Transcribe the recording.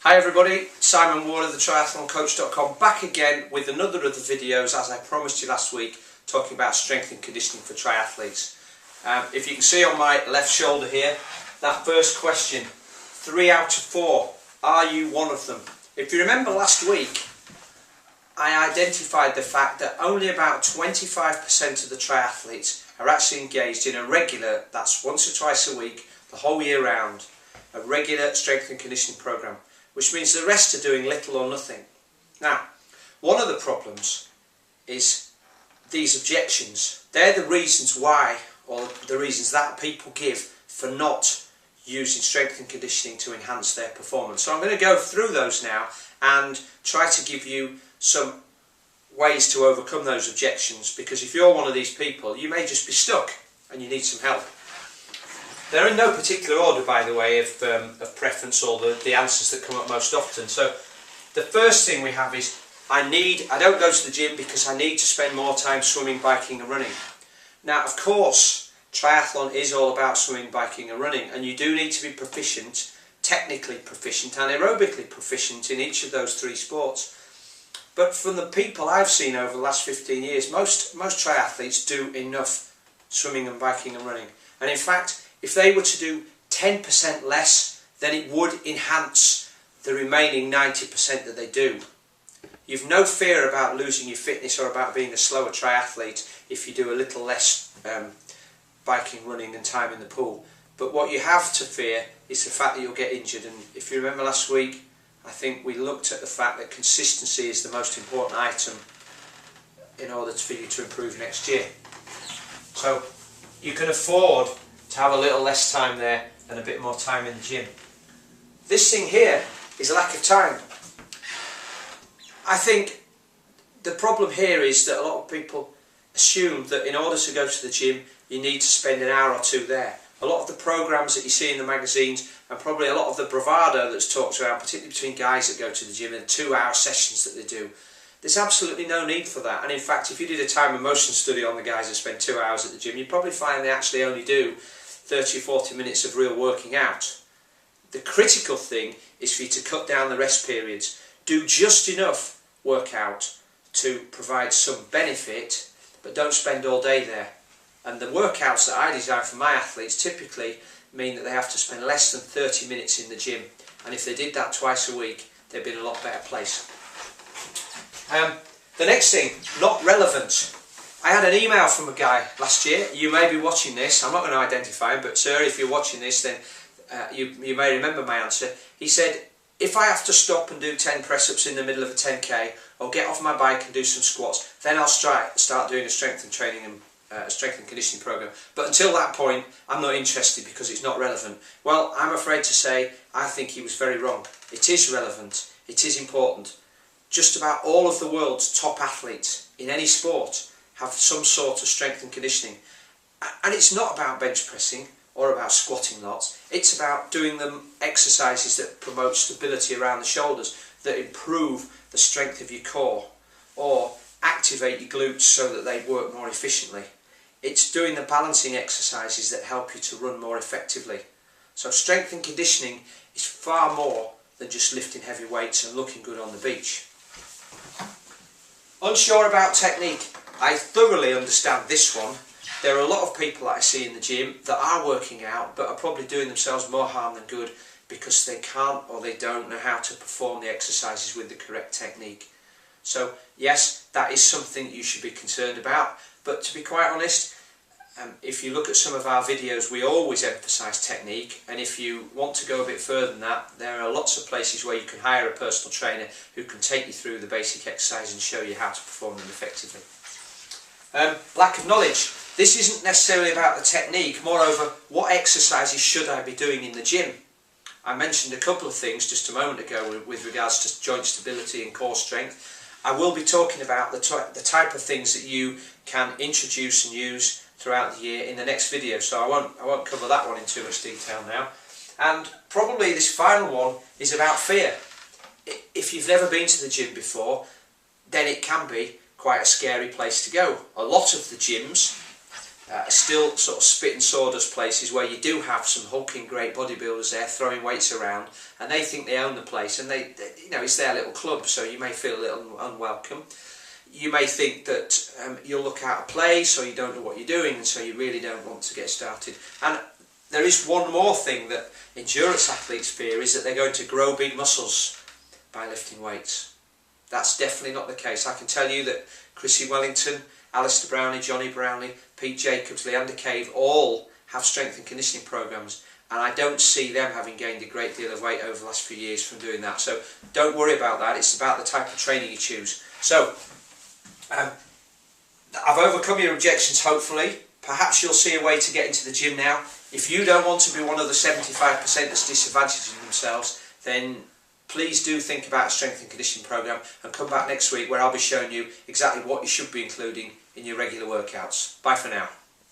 Hi everybody, Simon Ward of the triathloncoach.com, back again with another of the videos, as I promised you last week, talking about strength and conditioning for triathletes. If you can see on my left shoulder here, that first question, 3 out of 4, are you one of them? If you remember last week, I identified the fact that only about 25% of the triathletes are actually engaged in a regular, that's once or twice a week, the whole year round, a regular strength and conditioning program, which means the rest are doing little or nothing. Now, one of the problems is these objections. They're the reasons why, or the reasons that people give for not using strength and conditioning to enhance their performance. So I'm going to go through those now and try to give you some ways to overcome those objections, because if you're one of these people, you may just be stuck and you need some help. They're in no particular order, by the way, of preference, or the answers that come up most often. So the first thing we have is, I don't go to the gym because I need to spend more time swimming, biking and running. Now, of course, triathlon is all about swimming, biking and running, and you do need to be proficient, technically proficient and aerobically proficient in each of those three sports. But from the people I've seen over the last 15 years, most triathletes do enough swimming and biking and running. And in fact, if they were to do 10% less, then it would enhance the remaining 90% that they do. You've no fear about losing your fitness or about being a slower triathlete if you do a little less biking, running and time in the pool. But what you have to fear is the fact that you'll get injured. And if you remember last week, I think we looked at the fact that consistency is the most important item in order for you to improve next year. So you can afford to have a little less time there and a bit more time in the gym. This thing here is a lack of time. I think the problem here is that a lot of people assume that in order to go to the gym you need to spend an hour or two there. A lot of the programs that you see in the magazines, and probably a lot of the bravado that's talked around, particularly between guys that go to the gym, and 2-hour sessions that they do, there's absolutely no need for that. And in fact, if you did a time and motion study on the guys that spend 2 hours at the gym, you'd probably find they actually only do 30 or 40 minutes of real working out. The critical thing is for you to cut down the rest periods. Do just enough workout to provide some benefit, but don't spend all day there. And the workouts that I design for my athletes typically mean that they have to spend less than 30 minutes in the gym. And if they did that twice a week, they'd be in a lot better place. The next thing, not relevant. I had an email from a guy last year. You may be watching this. I'm not going to identify him, but sir, if you're watching this, then you may remember my answer. He said, if I have to stop and do 10 press-ups in the middle of a 10k, or get off my bike and do some squats, then I'll start doing a strength and conditioning program. But until that point, I'm not interested because it's not relevant. Well, I'm afraid to say, I think he was very wrong. It is relevant. It is important. Just about all of the world's top athletes in any sport have some sort of strength and conditioning. And it's not about bench pressing or about squatting lots. It's about doing them exercises that promote stability around the shoulders, that improve the strength of your core, or activate your glutes so that they work more efficiently. It's doing the balancing exercises that help you to run more effectively. So strength and conditioning is far more than just lifting heavy weights and looking good on the beach. Unsure about technique? I thoroughly understand this one. There are a lot of people that I see in the gym that are working out but are probably doing themselves more harm than good because they can't or they don't know how to perform the exercises with the correct technique. So yes, that is something you should be concerned about, but to be quite honest, if you look at some of our videos, we always emphasise technique, and if you want to go a bit further than that, there are lots of places where you can hire a personal trainer who can take you through the basic exercise and show you how to perform them effectively. Lack of knowledge. This isn't necessarily about the technique, moreover, what exercises should I be doing in the gym? I mentioned a couple of things just a moment ago with regards to joint stability and core strength. I will be talking about the type of things that you can introduce and use throughout the year in the next video, so I won't cover that one in too much detail now. And probably this final one is about fear. If you've never been to the gym before, then it can be quite a scary place to go. A lot of the gyms still sort of spit and sawdust places where you do have some hulking great bodybuilders there throwing weights around, and they think they own the place, and they you know, it's their little club, so you may feel a little unwelcome. You may think that you'll look out of place, or you don't know what you're doing, and so you really don't want to get started. And there is one more thing that endurance athletes fear, is that they're going to grow big muscles by lifting weights. That's definitely not the case. I can tell you that Chrissy Wellington, Alistair Brownlee, Johnny Brownlee, Pete Jacobs, Leander Cave all have strength and conditioning programs, and I don't see them having gained a great deal of weight over the last few years from doing that. So don't worry about that. It's about the type of training you choose. So I've overcome your objections, hopefully. Perhaps you'll see a way to get into the gym now. If you don't want to be one of the 75% that's disadvantaging themselves, then please do think about a strength and conditioning program, and come back next week where I'll be showing you exactly what you should be including in your regular workouts. Bye for now.